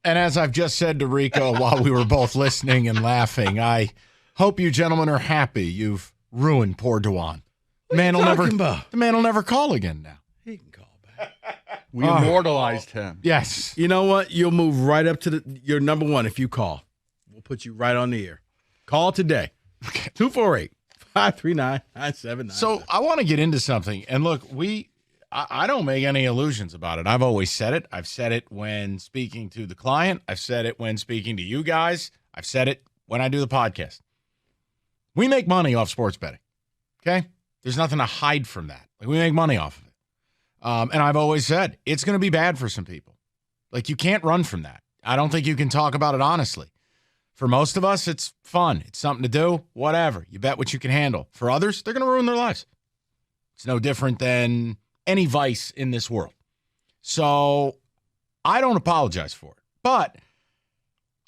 And as I've just said to Rico while we were both listening and laughing, I hope you gentlemen are happy you've ruined poor Dewan. The man will never call again now. He can call back. We immortalized him. Yes. You know what? You'll move right up to your number one if you call. We'll put you right on the air. Call today. 248-539-9797. So I want to get into something. And look, I don't make any illusions about it. I've always said it. I've said it when speaking to the client. I've said it when speaking to you guys. I've said it when I do the podcast. We make money off sports betting. Okay? There's nothing to hide from that. Like, we make money off of it. And I've always said it's going to be bad for some people. Like, you can't run from that. I don't think you can talk about it honestly. For most of us, it's fun. It's something to do. Whatever. You bet what you can handle. For others, they're going to ruin their lives. It's no different than any vice in this world. So I don't apologize for it. But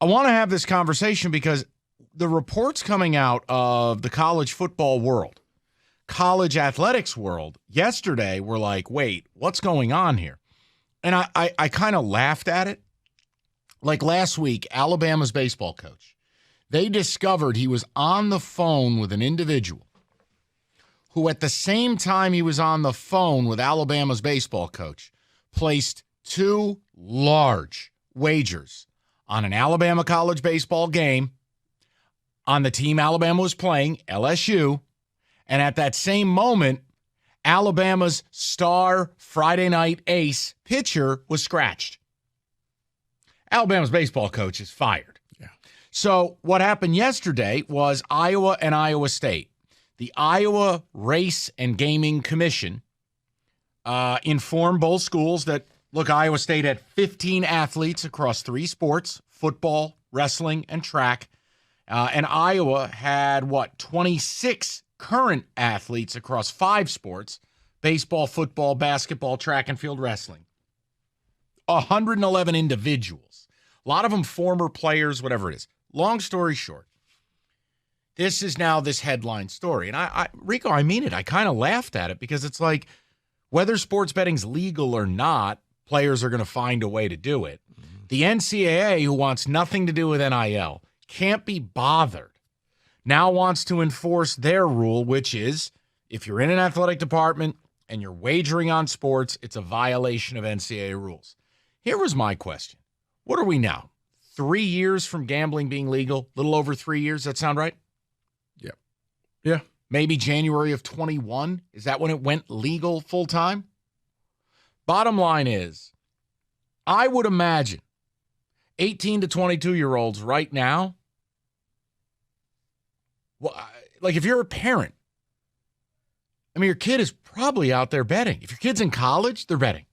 I want to have this conversation because the reports coming out of the college football world, college athletics world yesterday were like, wait, what's going on here? And I kind of laughed at it. Like last week, Alabama's baseball coach, they discovered he was on the phone with an individual who at the same time he was on the phone with Alabama's baseball coach placed 2 large wagers on an Alabama college baseball game on the team Alabama was playing, LSU, and at that same moment, Alabama's star Friday night ace pitcher was scratched. Alabama's baseball coach is fired. Yeah. So what happened yesterday was Iowa and Iowa State. The Iowa Race and Gaming Commission informed both schools that, look, Iowa State had 15 athletes across 3 sports, football, wrestling, and track. And Iowa had, 26 current athletes across 5 sports, baseball, football, basketball, track and field, wrestling. 111 individuals. A lot of them former players, whatever it is. Long story short, this is now this headline story. And Rico, I mean it. I kind of laughed at it because it's like, whether sports betting's legal or not, players are going to find a way to do it. Mm-hmm. The NCAA, who wants nothing to do with NIL, can't be bothered, now wants to enforce their rule, which is if you're in an athletic department and you're wagering on sports, it's a violation of NCAA rules. Here was my question. What are we now? 3 years from gambling being legal? A little over 3 years. That sound right? Yep. Yeah. Maybe January of 21? Is that when it went legal full time? Bottom line is, I would imagine 18 to 22-year-olds right now, well, like if you're a parent, I mean, your kid is probably out there betting. If your kid's in college, they're betting.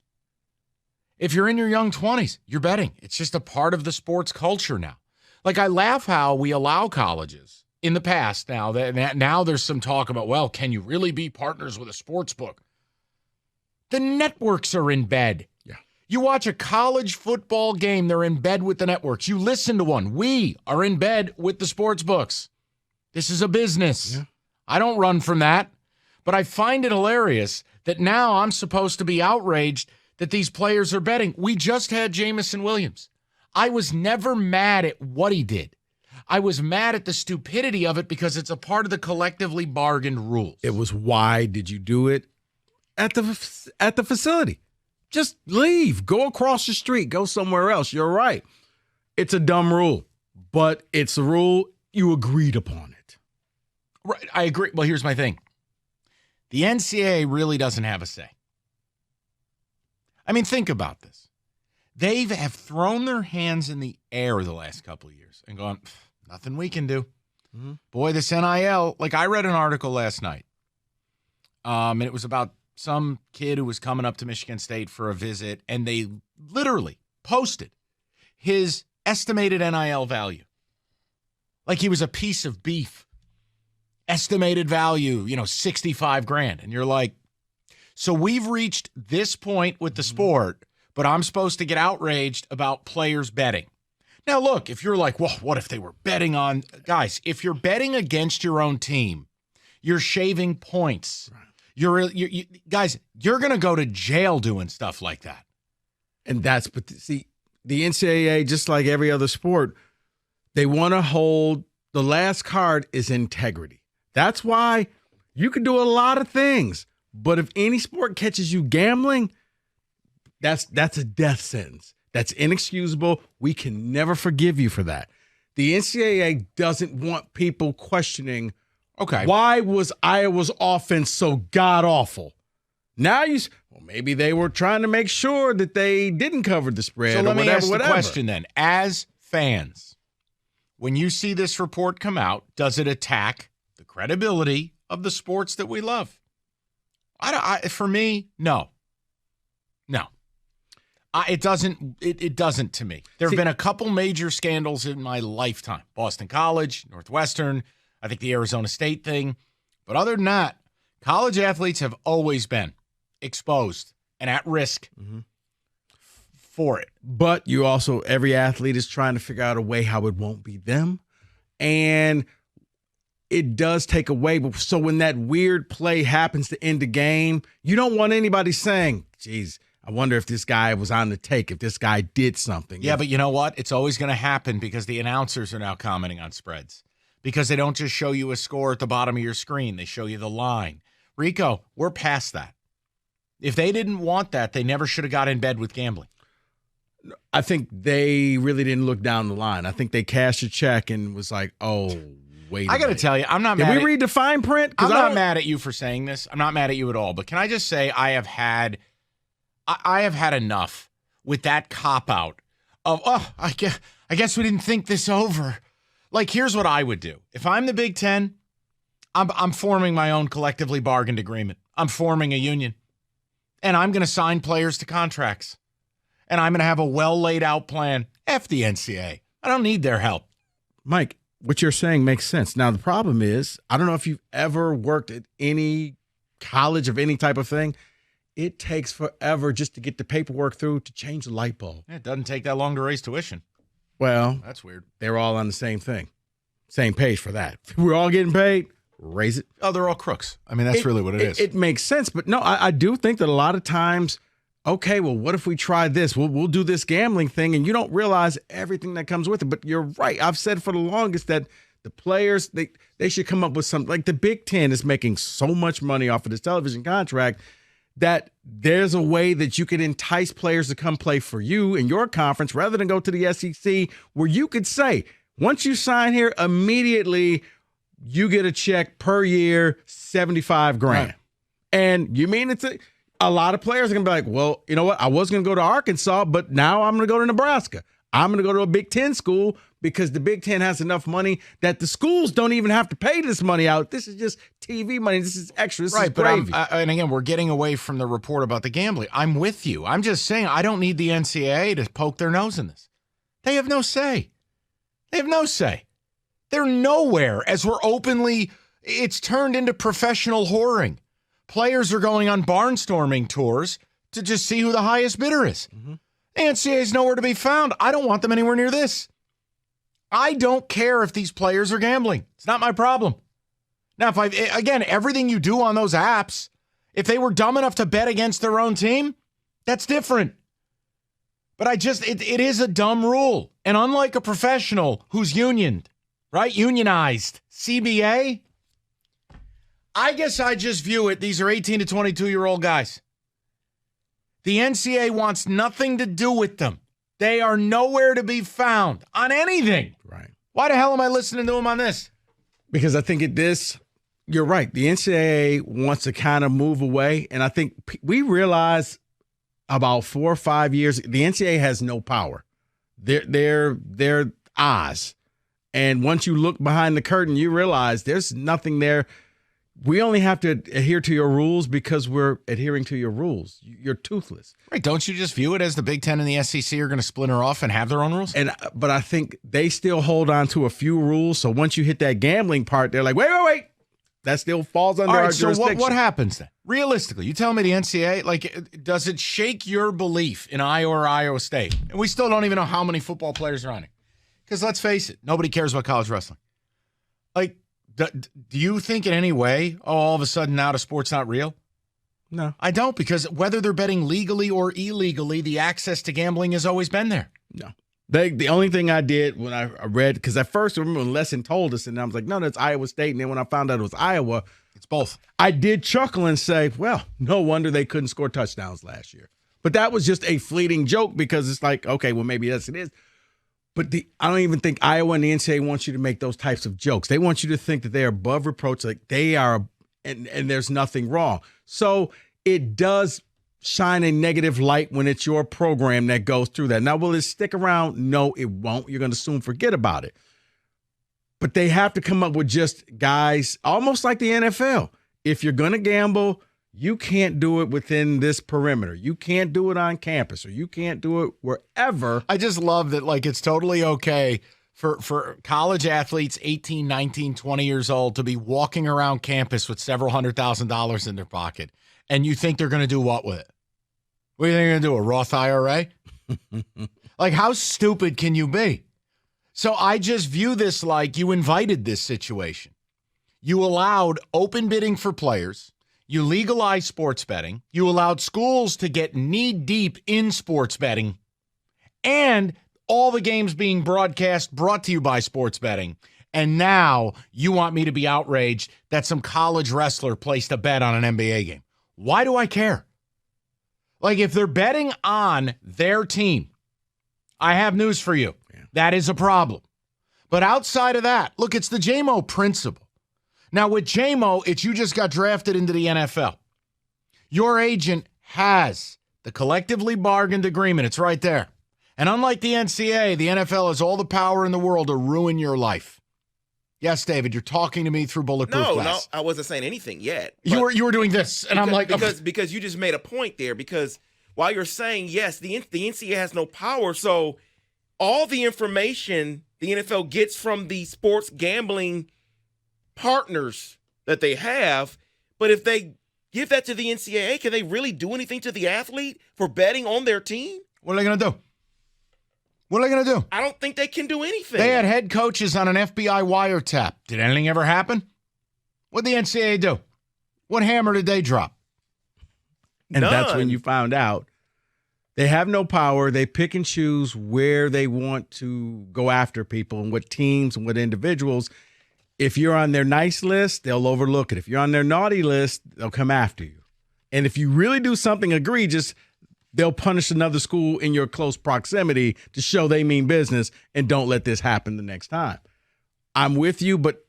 If you're in your young 20s, you're betting. It's just a part of the sports culture now. Like, I laugh how we allow colleges in the past now. Now there's some talk about, well, can you really be partners with a sports book? The networks are in bed. Yeah. You watch a college football game, they're in bed with the networks. You listen to one. We are in bed with the sports books. This is a business. Yeah. I don't run from that. But I find it hilarious that now I'm supposed to be outraged that these players are betting. We just had Jamison Williams. I was never mad at what he did. I was mad at the stupidity of it because it's a part of the collectively bargained rules. It was, why did you do it at the facility? Just leave. Go across the street. Go somewhere else. You're right. It's a dumb rule, but it's a rule. You agreed upon it. Right. I agree. Well, here's my thing. The NCAA really doesn't have a say. I mean, think about this. They have thrown their hands in the air the last couple of years and gone, nothing we can do. Mm-hmm. Boy, this NIL, like I read an article last night, and it was about some kid who was coming up to Michigan State for a visit, and they literally posted his estimated NIL value. Like he was a piece of beef. Estimated value, $65,000. And you're like, so we've reached this point with the sport, but I'm supposed to get outraged about players betting. Now, look, if you're like, well, what if they were betting on – guys, if you're betting against your own team, you're shaving points. Right. Guys, you're going to go to jail doing stuff like that. And but see, the NCAA, just like every other sport, they want to hold the last card is integrity. That's why you can do a lot of things, but if any sport catches you gambling, that's a death sentence. That's inexcusable. We can never forgive you for that. The NCAA doesn't want people questioning, okay, why was Iowa's offense so god-awful? Now maybe they were trying to make sure that they didn't cover the spread. So let me ask the whatever. question then. As fans, when you see this report come out, does it attack the credibility of the sports that we love? For me, no. It doesn't. It doesn't to me. There have been a couple major scandals in my lifetime: Boston College, Northwestern, I think the Arizona State thing. But other than that, college athletes have always been exposed and at risk for it. But you also, every athlete is trying to figure out a way how it won't be them, and it does take away. So when that weird play happens to end the game, you don't want anybody saying, "Geez, I wonder if this guy was on the take, if this guy did something." Yeah, but you know what? It's always going to happen because the announcers are now commenting on spreads. Because they don't just show you a score at the bottom of your screen. They show you the line. Rico, we're past that. If they didn't want that, they never should have got in bed with gambling. I think they really didn't look down the line. I think they cashed a check and was like, oh, wait a I got to minute. tell you, I'm not Did mad we read the fine print? I'm not mad at you for saying this. I'm not mad at you at all. But can I just say I have had enough with that cop-out of, I guess we didn't think this over. Like, here's what I would do. If I'm the Big Ten, I'm forming my own collectively bargained agreement. I'm forming a union. And I'm going to sign players to contracts. And I'm going to have a well-laid-out plan. F the NCAA. I don't need their help. Mike, what you're saying makes sense. Now, the problem is, I don't know if you've ever worked at any college of any type of thing. It takes forever just to get the paperwork through to change the light bulb. It doesn't take that long to raise tuition. Well, That's weird. they're all on the same thing. Same page for that. We're all getting paid. Raise it. Oh, they're all crooks. I mean, that's really what it is. It makes sense. But no, I do think that a lot of times, okay, well, what if we try this? We'll do this gambling thing, and you don't realize everything that comes with it. But you're right. I've said for the longest that the players, they should come up with something. Like the Big Ten is making so much money off of this television contract that there's a way that you can entice players to come play for you in your conference rather than go to the SEC, where you could say, once you sign here, immediately you get a check per year, $75,000. Right. And you mean it's a lot of players are going to be like, well, you know what? I was going to go to Arkansas, but now I'm going to go to Nebraska. I'm going to go to a Big Ten school because the Big Ten has enough money that the schools don't even have to pay this money out. This is just TV money. This is extra. This is gravy. And again, we're getting away from the report about the gambling. I'm with you. I'm just saying I don't need the NCAA to poke their nose in this. They have no say. They have no say. They're nowhere as we're openly, it's turned into professional whoring. Players are going on barnstorming tours to just see who the highest bidder is. Mm-hmm. NCAA is nowhere to be found. I don't want them anywhere near this. I don't care if these players are gambling. It's not my problem. Now, again, everything you do on those apps, if they were dumb enough to bet against their own team, that's different. But it is a dumb rule. And unlike a professional who's unioned, right? Unionized, CBA, I guess I just view it, these are 18 to 22-year-old guys. The NCAA wants nothing to do with them. They are nowhere to be found on anything. Right. Why the hell am I listening to them on this? Because I think you're right. The NCAA wants to kind of move away. And I think we realize about 4 or 5 years, the NCAA has no power. They're Oz. And once you look behind the curtain, you realize there's nothing there. We only have to adhere to your rules because we're adhering to your rules. You're toothless. Right. Don't you just view it as the Big Ten and the SEC are going to splinter off and have their own rules? But I think they still hold on to a few rules. So once you hit that gambling part, they're like, wait. That still falls under our jurisdiction. So what happens then? Realistically, you tell me the NCAA, does it shake your belief in Iowa or Iowa State? And we still don't even know how many football players are on it. Because let's face it, nobody cares about college wrestling. Like, do you think in any way, all of a sudden now the sport's not real? No. I don't, because whether they're betting legally or illegally, the access to gambling has always been there. No. The only thing I did when I read, because at first I remember when Lesson told us, and I was like, no, that's Iowa State. And then when I found out it was Iowa, It's both. I did chuckle and say, well, no wonder they couldn't score touchdowns last year. But that was just a fleeting joke because it's like, okay, well, maybe yes, it is. But I don't even think Iowa and the NCAA want you to make those types of jokes. They want you to think that they're above reproach, like they are, and there's nothing wrong. So it does shine a negative light when it's your program that goes through that. Now, will it stick around? No, it won't. You're going to soon forget about it. But they have to come up with just guys, almost like the NFL. If you're going to gamble, you can't do it within this perimeter. You can't do it on campus, or you can't do it wherever. I just love that, like, it's totally okay for college athletes 18, 19, 20 years old to be walking around campus with several $100,000 in their pocket. And you think they're going to do what with it? What do you think they're going to do, a Roth IRA? Like, how stupid can you be? So I just view this like you invited this situation. You allowed open bidding for players. You legalized sports betting. You allowed schools to get knee-deep in sports betting. And all the games being brought to you by sports betting. And now you want me to be outraged that some college wrestler placed a bet on an NBA game. Why do I care? Like, if they're betting on their team, I have news for you. Yeah. That is a problem. But outside of that, look, it's the JMO principle. Now, with JMO, it's you just got drafted into the NFL. Your agent has the collectively bargained agreement. It's right there. And unlike the NCAA, the NFL has all the power in the world to ruin your life. Yes, David, you're talking to me through bulletproof glass. No, I wasn't saying anything yet. You were doing this, and I'm like... Because you just made a point there, because while you're saying, yes, the NCAA has no power, so all the information the NFL gets from the sports gambling partners that they have, but if they give that to the NCAA, can they really do anything to the athlete for betting on their team? What are they going to do? What are they going to do? I don't think they can do anything. They had head coaches on an FBI wiretap. Did anything ever happen? What'd the NCAA do? What hammer did they drop? And that's when you found out they have no power. They pick and choose where they want to go after people and what teams and what individuals. If you're on their nice list, they'll overlook it. If you're on their naughty list, they'll come after you. And if you really do something egregious, they'll punish another school in your close proximity to show they mean business and don't let this happen the next time. I'm with you, but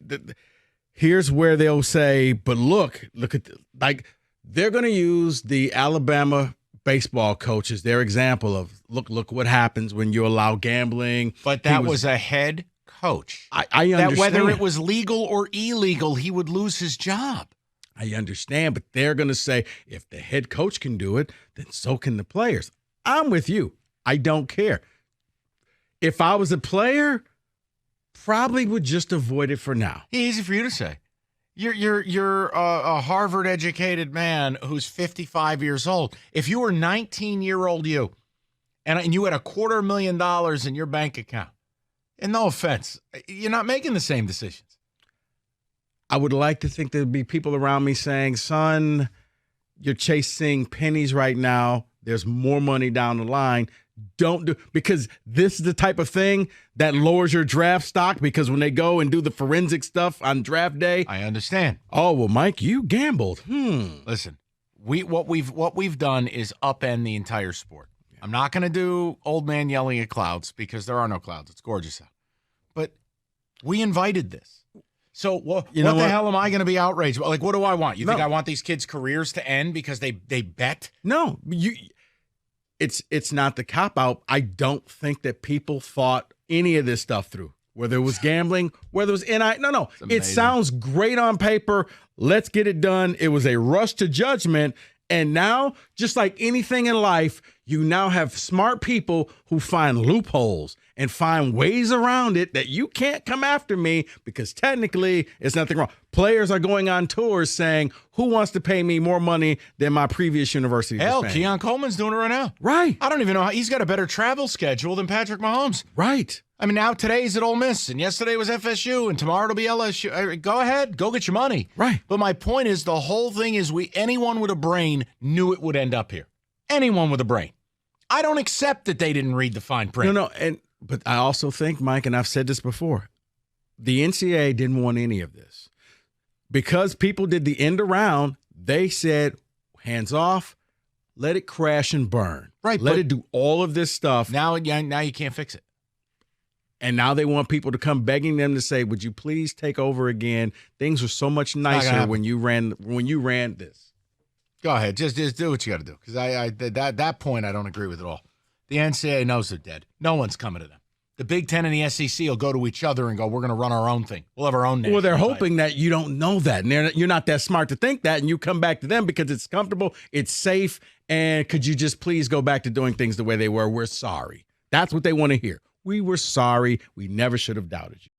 here's where they'll say, but look at, like, they're going to use the Alabama baseball coach as their example of, look what happens when you allow gambling. But that was a head coach. I understand. That whether it was legal or illegal, he would lose his job. I understand, but they're going to say, if the head coach can do it, then so can the players. I'm with you. I don't care. If I was a player, probably would just avoid it for now. Easy for you to say. You're a Harvard-educated man who's 55 years old. If you were 19-year-old you, and you had $250,000 in your bank account, and no offense, you're not making the same decisions. I would like to think there'd be people around me saying, son, you're chasing pennies right now. There's more money down the line. Don't do, because this is the type of thing that lowers your draft stock, because when they go and do the forensic stuff on draft day. I understand. Oh, well, Mike, you gambled. Listen, what we've done is upend the entire sport. I'm not going to do old man yelling at clouds, because there are no clouds. It's gorgeous out. But we invited this. So what the hell am I going to be outraged about? Like, what do I want? You think I want these kids' careers to end because they bet? No, it's not the cop-out. I don't think that people thought any of this stuff through, whether it was gambling, whether it was NI. No. It sounds great on paper. Let's get it done. It was a rush to judgment. And now, just like anything in life, you now have smart people who find loopholes and find ways around it that you can't come after me, because technically it's nothing wrong. Players are going on tours saying, who wants to pay me more money than my previous university? Hell, Keon Coleman's doing it right now. Right. I don't even know how he's got a better travel schedule than Patrick Mahomes. Right. I mean, now today's at Ole Miss, and yesterday was FSU, and tomorrow it'll be LSU. Go ahead. Go get your money. Right. But my point is, the whole thing is anyone with a brain knew it would end up here. Anyone with a brain. I don't accept that they didn't read the fine print. No, but I also think, Mike, and I've said this before, the NCAA didn't want any of this. Because people did the end around, they said, hands off, let it crash and burn. Right. Let it do all of this stuff. Now you can't fix it. And now they want people to come begging them to say, would you please take over again? Things were so much nicer when you ran this. Go ahead. Just do what you got to do. Because that point I don't agree with at all. The NCAA knows they're dead. No one's coming to them. The Big Ten and the SEC will go to each other and go, we're going to run our own thing. We'll have our own name. Well, they're hoping that you don't know that. And you're not that smart to think that. And you come back to them because it's comfortable, it's safe, and could you just please go back to doing things the way they were? We're sorry. That's what they want to hear. We were sorry. We never should have doubted you.